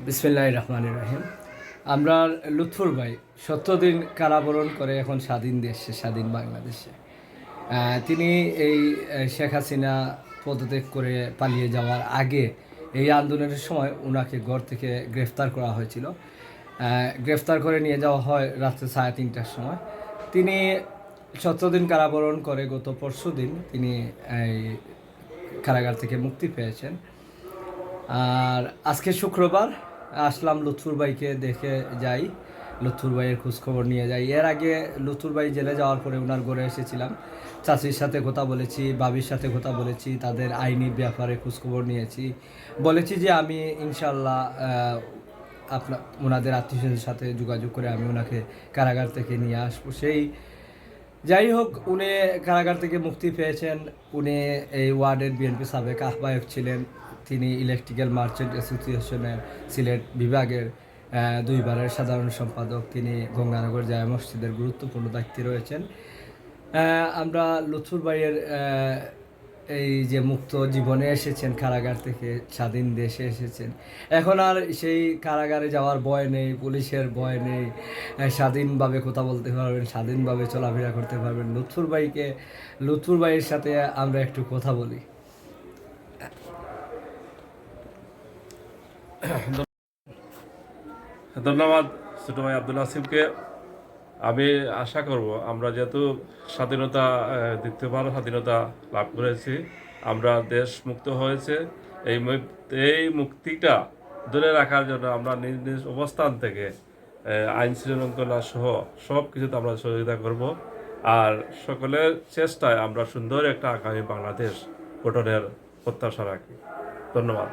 বিসমিল্লাহির রহমানির রহিম। আমরা লুৎফুর ভাই ৭০ দিন কারাবরণ করে এখন স্বাধীন দেশে, স্বাধীন বাংলাদেশে। তিনি এই শেখ হাসিনা পদত্যাগ করে পালিয়ে যাওয়ার আগে এই আন্দোলনের সময় ওনাকে ঘর থেকে গ্রেফতার করা হয়েছিল। গ্রেফতার করে নিয়ে যাওয়া হয় রাত্রে 3:30টার সময়। তিনি ৭০ দিন কারাবরণ করে গত পরশু দিন তিনি এই কারাগার থেকে মুক্তি পেয়েছেন। আর আজকে শুক্রবার আসলাম লুৎফুর ভাইকে দেখে যাই, লুৎফুর ভাইয়ের খোঁজখবর নিয়ে যাই। এর আগে লুৎফুর ভাই জেলে যাওয়ার পরে ওনার ঘরে এসেছিলাম, চাচির সাথে কথা বলেছি, বাবির সাথে কথা বলেছি, তাদের আইনি ব্যাপারে খোঁজখবর নিয়েছি। বলেছি যে আমি ইনশাল্লাহ ওনাদের আত্মীয়স্বজনের সাথে যোগাযোগ করে আমি ওনাকে কারাগার থেকে নিয়ে আসবো। যাই হোক, উনি কারাগার থেকে মুক্তি পেয়েছেন। উনি এই ওয়ার্ডের বিএনপি সাবেক আহ্বায়ক ছিলেন। তিনি ইলেকট্রিক্যাল মার্চেন্ট অ্যাসোসিয়েশনের সিলেট বিভাগের 2বারের সাধারণ সম্পাদক। তিনি গঙ্গানগর জামে মসজিদের গুরুত্বপূর্ণ দায়িত্বে রয়েছেন। আমরা লুৎফুর ভাইয়ের এই যে মুক্ত জীবনে এসেছেন, কারাগার থেকে স্বাধীন দেশে এসেছেন, এখন আর সেই কারাগারে যাওয়ার ভয় নেই, পুলিশের ভয় নেই। স্বাধীনভাবে কথা বলতে পারবেন, স্বাধীনভাবে চলাফেরা করতে পারবেন। লুৎফুর ভাইয়ের সাথে আমরা একটু কথা বলি। ধন্যবাদ ছোট ভাই আব্দুল আসিফকে। আমি আশা করব আমরা যেহেতু স্বাধীনতা দ্বিতীয়বার স্বাধীনতা লাভ করেছি, আমরা দেশ মুক্ত হয়েছে, এই মুক্তিটা ধরে রাখার জন্য আমরা নিজ নিজ অবস্থান থেকে আইন শৃঙ্খলা সহ সব কিছুতে আমরা সহযোগিতা করব। আর সকলের চেষ্টায় আমরা সুন্দর একটা আগামী বাংলাদেশ গঠনের প্রত্যাশা রাখি। ধন্যবাদ।